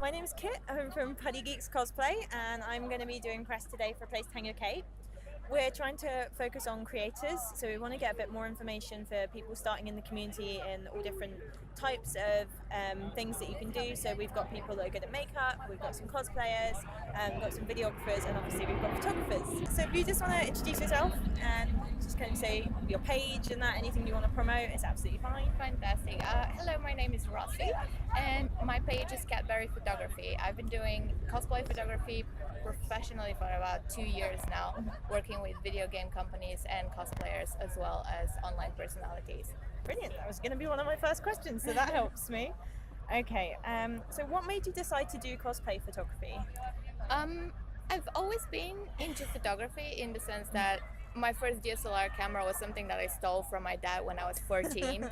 My name's Kit. I'm from PuddyGeeks Cosplay, and I'm going to be doing press today for Place Tango Cape. We're trying to focus on creators, so we want to get a bit more information for people starting in the community in all different types of things that you can do. So we've got people that are good at makeup, we've got some cosplayers, we've got some videographers, and obviously we've got photographers. So if you just want to introduce yourself and just kind of say your page and that, anything you want to promote, it's absolutely fine. Fantastic. Hello, my name is Rossi, and my page is Catberry Photography. I've been doing cosplay photography professionally for about 2 years now, working with video game companies and cosplayers as well as online personalities. Brilliant, that was going to be one of my first questions, so that helps me. Okay, so what made you decide to do cosplay photography? I've always been into photography in the sense that my first DSLR camera was something that I stole from my dad when I was 14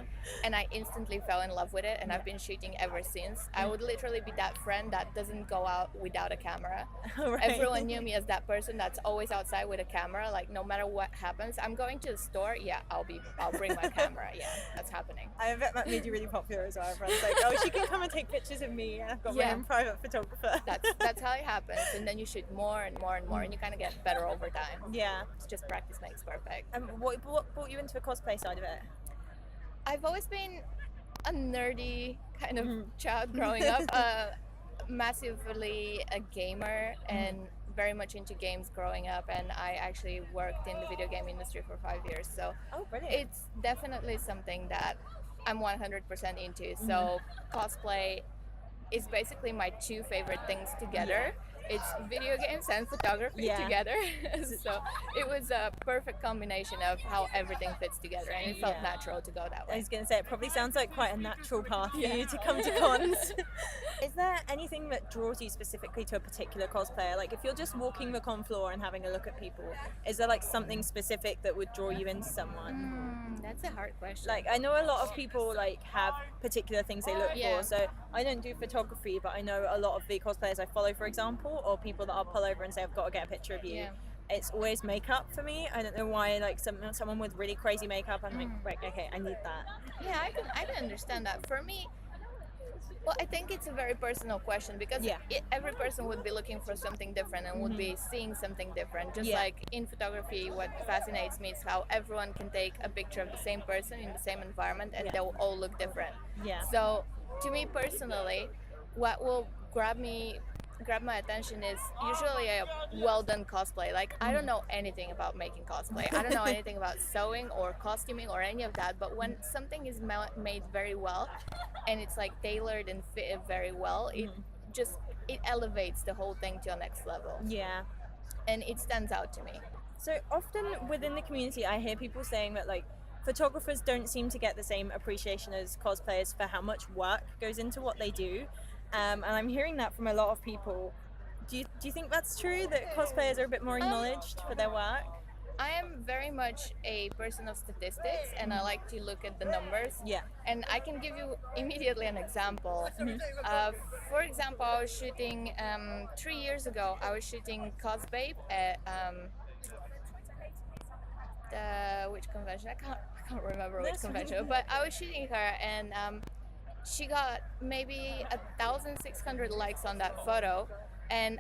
and I instantly fell in love with it, and I've been shooting ever since. I would literally be that friend that doesn't go out without a camera. Right. Everyone knew me as that person that's always outside with a camera, like no matter what happens. I'm going to the store, yeah, I'll bring my camera. Yeah, that's happening. I bet that made you really popular as well. Everyone's like, oh, she can come and take pictures of me, and I've got my own private photographer. That's how it happens, and then you shoot more and more and more, and you kind of get better over time. Yeah. It's just practice makes perfect. And what brought you into the cosplay side of it? I've always been a nerdy kind of child growing up, massively a gamer and very much into games growing up, and I actually worked in the video game industry for 5 years, so it's definitely something that I'm 100% into. So cosplay is basically my two favorite things together. It's video games and photography together. So it was a perfect combination of how everything fits together, and it felt natural to go that way. I was going to say, it probably sounds like quite a natural path for you to come to cons. Is there anything that draws you specifically to a particular cosplayer? Like if you're just walking the con floor and having a look at people, is there like something specific that would draw you into someone? That's a hard question. Like I know a lot of people like have particular things they look for. So I don't do photography, but I know a lot of the cosplayers I follow, for example, or people that I'll pull over and say, I've got to get a picture of you. It's always makeup for me. I don't know why. Like someone with really crazy makeup, I'm like, right, okay, I need that. Yeah, I can understand that. For me, well, I think it's a very personal question because every person would be looking for something different and would be seeing something different. Just like in photography, what fascinates me is how everyone can take a picture of the same person in the same environment and they'll all look different. So to me personally, what will grab my attention is usually a well done cosplay. Like I don't know anything about making cosplay. I don't know anything about sewing or costuming or any of that, but when something is made very well and it's like tailored and fit very well, it elevates the whole thing to a next level. And it stands out to me. So often within the community I hear people saying that like photographers don't seem to get the same appreciation as cosplayers for how much work goes into what they do. And I'm hearing that from a lot of people. Do you think that's true, that cosplayers are a bit more acknowledged for their work? I am very much a person of statistics, and I like to look at the numbers. And I can give you immediately an example. For example, I was shooting 3 years ago. I was shooting Cosplay at which convention? I can't remember which convention, but I was shooting her, and she got maybe 1,600 likes on that photo, and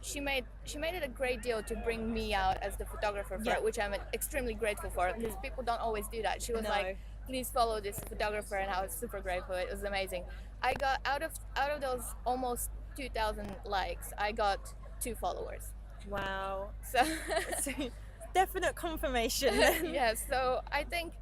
she made it a great deal to bring me out as the photographer for it, which I'm extremely grateful for because people don't always do that. She was like, please follow this photographer, and I was super grateful. It was amazing. I got out of those almost 2,000 likes, I got 2 followers. Wow. So definite confirmation. So I think.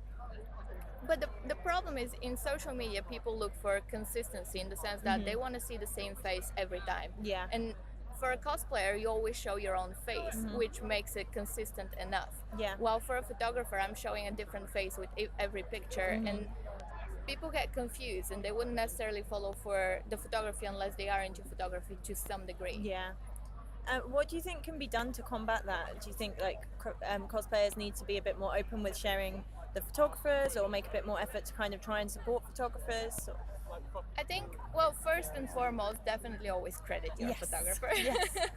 But the problem is in social media, people look for consistency in the sense that they want to see the same face every time. And for a cosplayer, you always show your own face, which makes it consistent enough. While for a photographer, I'm showing a different face with every picture, and people get confused and they wouldn't necessarily follow for the photography unless they are into photography to some degree. What do you think can be done to combat that? Do you think like cosplayers need to be a bit more open with sharing the photographers, or make a bit more effort to kind of try and support photographers? I think, well, first and foremost, definitely always credit your photographer.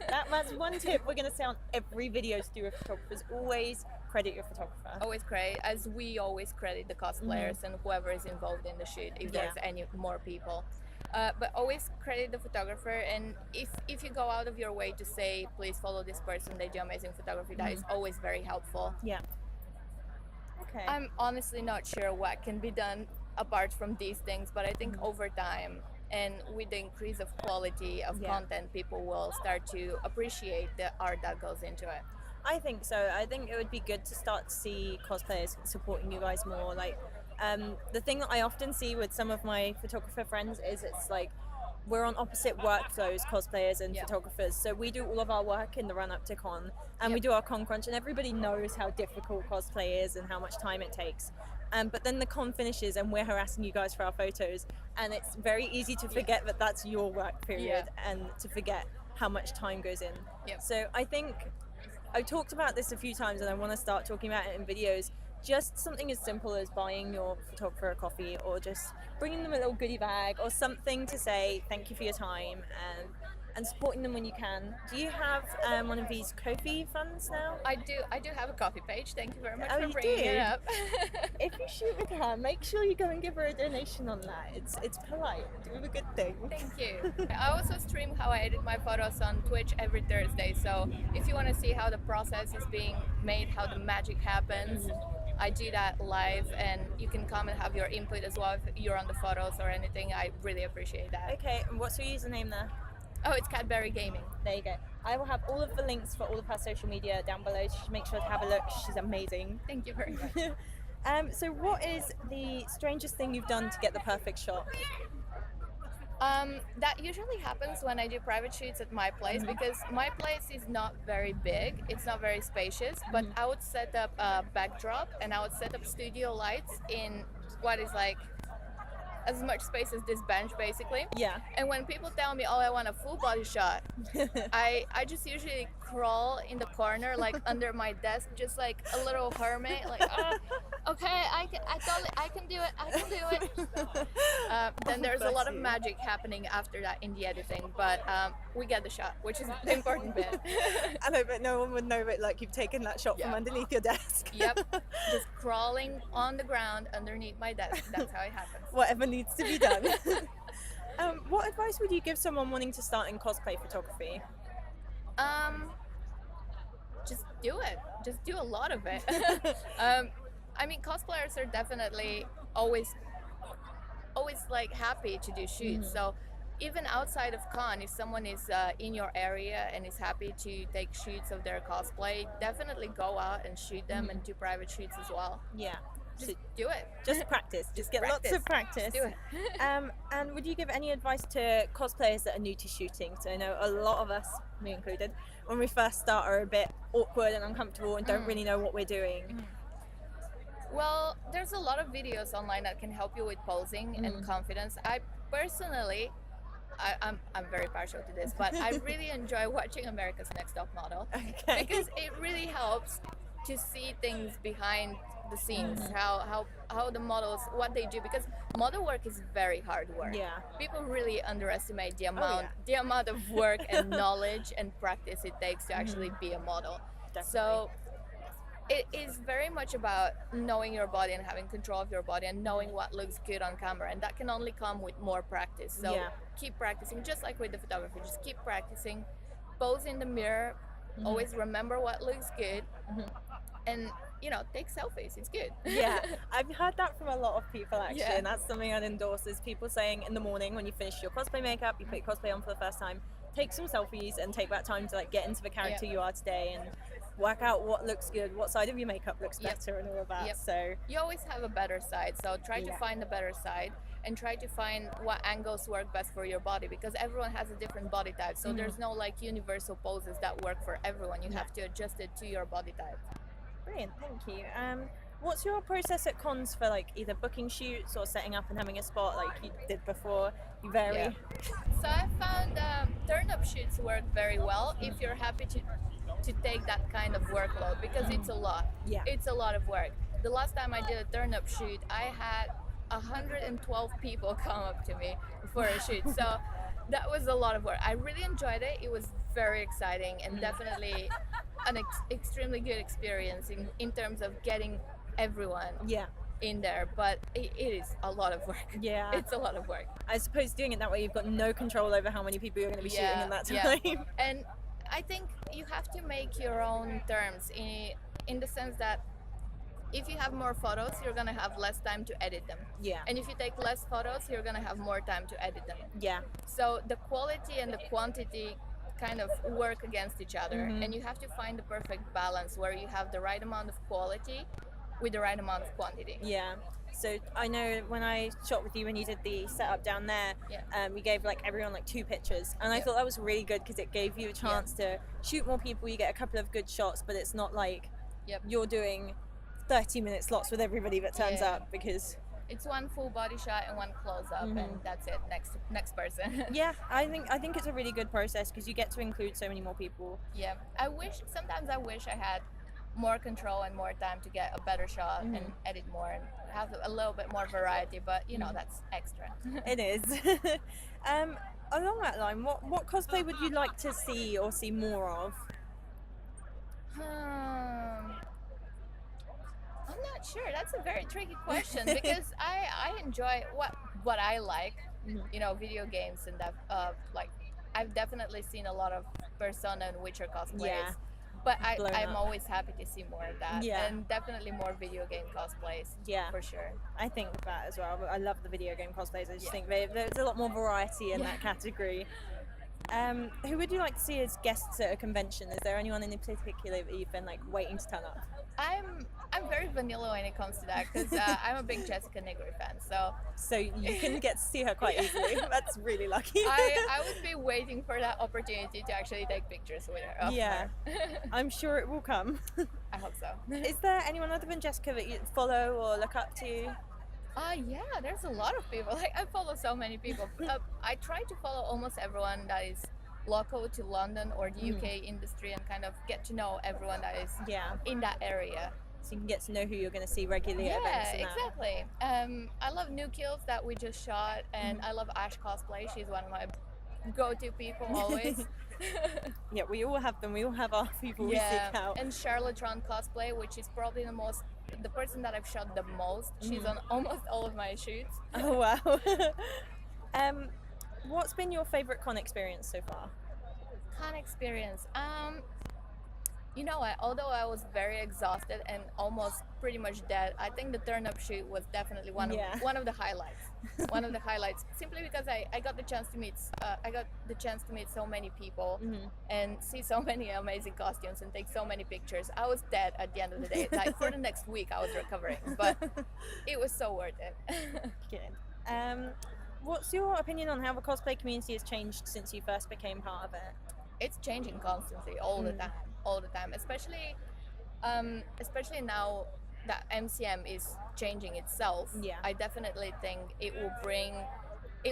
That's one tip we're going to say on every video to do with photographers. Always credit your photographer. Always credit, as we always credit the cosplayers and whoever is involved in the shoot, if there's any more people. But always credit the photographer, and if you go out of your way to say please follow this person, they do amazing photography, that is always very helpful. Yeah. Okay. I'm honestly not sure what can be done apart from these things, but I think over time and with the increase of quality of content, people will start to appreciate the art that goes into it. I think so. I think it would be good to start to see cosplayers supporting you guys more. Like, the thing that I often see with some of my photographer friends is it's like we're on opposite workflows, cosplayers and photographers. So we do all of our work in the run up to con, and we do our con crunch, and everybody knows how difficult cosplay is and how much time it takes. But then the con finishes, and we're harassing you guys for our photos, and it's very easy to forget that that's your work period, and to forget how much time goes in. So I think I talked about this a few times, and I want to start talking about it in videos. Just something as simple as buying your photographer a coffee, or just bringing them a little goodie bag, or something to say thank you for your time, and supporting them when you can. Do you have one of these Ko-fi funds now? I do have a coffee page. Thank you very much Oh, for you bringing do? it up. If you shoot with her, make sure you go and give her a donation on that. It's polite. Do a good thing. Thank you. I also stream how I edit my photos on Twitch every Thursday. So if you want to see how the process is being made, how the magic happens, I do that live, and you can come and have your input as well if you're on the photos or anything. I really appreciate that. Okay, and what's your username there? Oh, it's Catberry Gaming. There you go. I will have all of the links for all of her social media down below. So make sure to have a look. She's amazing. Thank you very much. So what is the strangest thing you've done to get the perfect shot? That usually happens when I do private shoots at my place, because my place is not very big, it's not very spacious, but I would set up a backdrop and I would set up studio lights in what is like as much space as this bench basically. Yeah. And when people tell me, oh, I want a full body shot, I just usually crawl in the corner, like under my desk, just like a little hermit, like okay, I can do it. Then there's a lot of magic happening after that in the editing, but we get the shot, which is the important bit. I know, but no one would know it, like you've taken that shot from underneath your desk. Yep, just crawling on the ground underneath my desk. That's how it happens. Whatever needs to be done. What advice would you give someone wanting to start in cosplay photography? Just do it. Just do a lot of it. I mean, cosplayers are definitely always like happy to do shoots. So even outside of con, if someone is in your area and is happy to take shoots of their cosplay, definitely go out and shoot them and do private shoots as well. Yeah. Just do it. Just practice. Just get lots of practice. Just do it. And would you give any advice to cosplayers that are new to shooting? So I know a lot of us, me included, when we first start are a bit awkward and uncomfortable and don't really know what we're doing. Well, there's a lot of videos online that can help you with posing and confidence. I personally, I'm very partial to this, but I really enjoy watching America's Next Top Model, because it really helps to see things behind the scenes, how the models, what they do, because model work is very hard work. Yeah. People really underestimate the amount of work and knowledge and practice it takes to actually be a model. Definitely. So it is very much about knowing your body and having control of your body and knowing what looks good on camera, and that can only come with more practice. So keep practicing, just like with the photography, just keep practicing, pose in the mirror, always remember what looks good, and take selfies, it's good. Yeah, I've heard that from a lot of people actually, and that's something I'd endorse, is people saying in the morning when you finish your cosplay makeup, you put your cosplay on for the first time, take some selfies and take that time to like get into the character you are today and work out what looks good, what side of your makeup looks better and all of that. So you always have a better side, so try to find the better side and try to find what angles work best for your body, because everyone has a different body type, so there's no like universal poses that work for everyone. You have to adjust it to your body type. Brilliant, thank you. What's your process at cons for like either booking shoots or setting up and having a spot like you did before? You vary? So I found turn-up shoots work very well if you're happy to take that kind of workload, because it's a lot. Yeah. It's a lot of work. The last time I did a turn-up shoot, I had 112 people come up to me for a shoot. So that was a lot of work. I really enjoyed it. It was very exciting and definitely an extremely good experience in terms of getting everyone in there, but it is a lot of work. Yeah. It's a lot of work. I suppose doing it that way, you've got no control over how many people you're going to be shooting in that time. And I think you have to make your own terms in the sense that if you have more photos, you're gonna have less time to edit them. Yeah. And if you take less photos, you're gonna have more time to edit them. Yeah. So the quality and the quantity kind of work against each other, and you have to find the perfect balance where you have the right amount of quality with the right amount of quantity. Yeah. So I know when I shot with you when you did the setup down there, you gave like everyone like 2 pictures, and I thought that was really good because it gave you a chance to shoot more people. You get a couple of good shots, but it's not like you're doing 30-minute slots with everybody that turns up, because it's one full body shot and one close up, and that's it. Next person. Yeah, I think it's a really good process because you get to include so many more people. Yeah, sometimes I wish I had more control and more time to get a better shot and edit more and have a little bit more variety, but you know, that's extra. It is. Along that line, what cosplay would you like to see or see more of? I'm not sure. That's a very tricky question because I enjoy what I like, you know, video games and that. Like, I've definitely seen a lot of Persona and Witcher cosplays, but I'm always happy to see more of that, and definitely more video game cosplays. Yeah, for sure. I think that as well. I love the video game cosplays. I just think there's a lot more variety in that category. Who would you like to see as guests at a convention? Is there anyone in particular that you've been like waiting to turn up? I'm very vanilla when it comes to that because I'm a big Jessica Negri fan. So you can get to see her quite easily. That's really lucky. I would be waiting for that opportunity to actually take pictures with her. Yeah, I'm sure it will come. I hope so. Is there anyone other than Jessica that you follow or look up to? Yeah, there's a lot of people. Like, I follow so many people. I try to follow almost everyone that is local to London or the UK industry and kind of get to know everyone that is in that area. So you can get to know who you're going to see regularly at events. Yeah, exactly. I love Nookills that we just shot, and I love Ash Cosplay. She's one of my go-to people always. Yeah, we all have them. We all have our people we seek out. And Charlotron Cosplay, which is probably the person that I've shot the most. She's on almost all of my shoots. Oh wow. What's been your favorite con experience so far? Con experience. You know what? Although I was very exhausted and almost pretty much dead, I think the turn-up shoot was definitely one of the highlights. One of the highlights, simply because I got the chance to meet so many people and see so many amazing costumes and take so many pictures. I was dead at the end of the day. Like, for the next week, I was recovering, but it was so worth it. Good. What's your opinion on how the cosplay community has changed since you first became part of it? It's changing constantly, all the time, especially now that MCM is changing itself. I definitely think it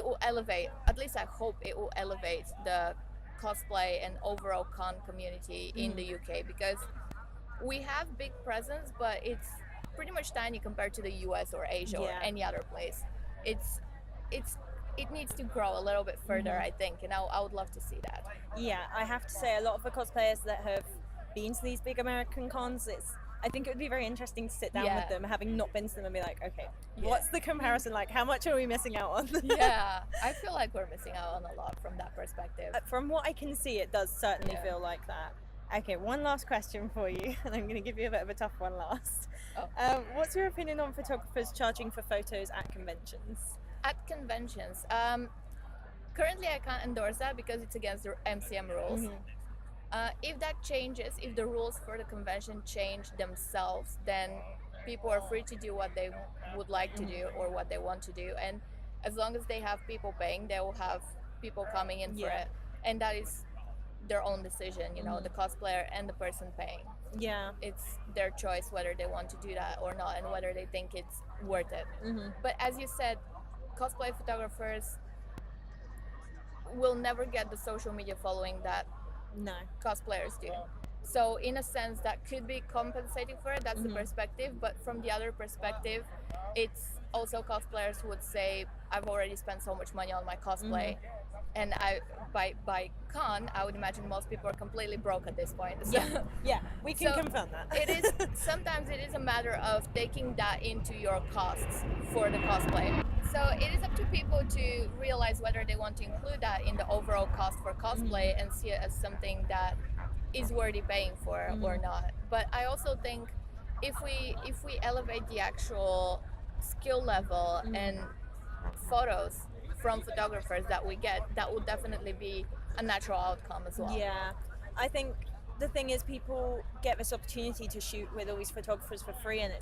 will elevate, at least I hope it will elevate the cosplay and overall con community in the UK, because we have big presence, but it's pretty much tiny compared to the US or Asia or any other place. It needs to grow a little bit further, I think, and I would love to see that. Yeah, I have to say, a lot of the cosplayers that have been to these big American cons, I think it would be very interesting to sit down with them, having not been to them, and be like, okay, what's the comparison like? How much are we missing out on? I feel like we're missing out on a lot from that perspective. From what I can see, it does certainly feel like that. Okay, one last question for you, and I'm going to give you a bit of a tough one last. What's your opinion on photographers charging for photos at conventions? At conventions, currently I can't endorse that because it's against the MCM rules. If that changes, if the rules for the convention change themselves, then people are free to do what they would like to do or what they want to do, and as long as they have people paying, they will have people coming in for it, and that is their own decision, you know, the cosplayer and the person paying. It's their choice whether they want to do that or not, and whether they think it's worth it. But as you said, cosplay photographers will never get the social media following that cosplayers do. So in a sense, that could be compensating for it. That's the perspective. But from the other perspective, it's also cosplayers would say, I've already spent so much money on my cosplay. And by con, I would imagine most people are completely broke at this point. So, yeah, we can so confirm that. It is sometimes it is a matter of taking that into your costs for the cosplay. So it is up to people to realize whether they want to include that in the overall cost for cosplay and see it as something that is worthy paying for or not. But I also think if we elevate the actual skill level and photos from photographers that we get, that would definitely be a natural outcome as well. Yeah, I think the thing is people get this opportunity to shoot with all these photographers for free, and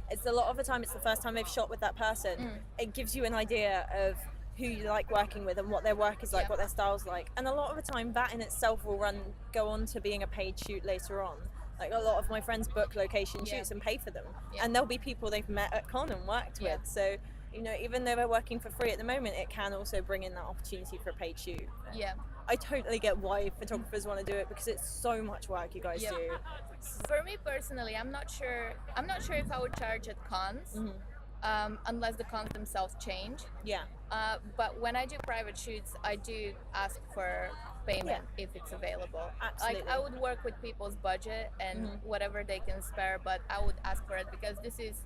it's a lot of the time it's the first time they've shot with that person. It gives you an idea of who you like working with and what their work is like, what their style's like, and a lot of the time that in itself will go on to being a paid shoot later on. Like a lot of my friends book location shoots and pay for them, and there'll be people they've met at con and worked with. So even though they're working for free at the moment, it can also bring in that opportunity for a paid shoot. Yeah, I totally get why photographers want to do it, because it's so much work you guys do. For me personally, I'm not sure if I would charge at cons, unless the cons themselves change. But when I do private shoots, I do ask for payment if it's available. Absolutely. Like I would work with people's budget and whatever they can spare, but I would ask for it because this is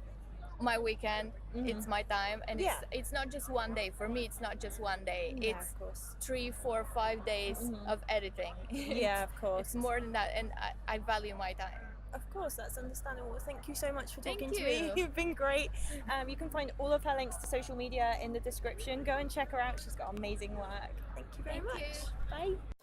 my weekend, it's my time, and it's not just one day. For me, it's not just one day. It's 3, 4, 5 days of editing. Of course. It's more than that, and I value my time. Of course, that's understandable. Thank you so much for talking Thank to me. you. You've been great. You can find all of her links to social media in the description. Go and check her out. She's got amazing work. Thank you very much. Thank you. Bye.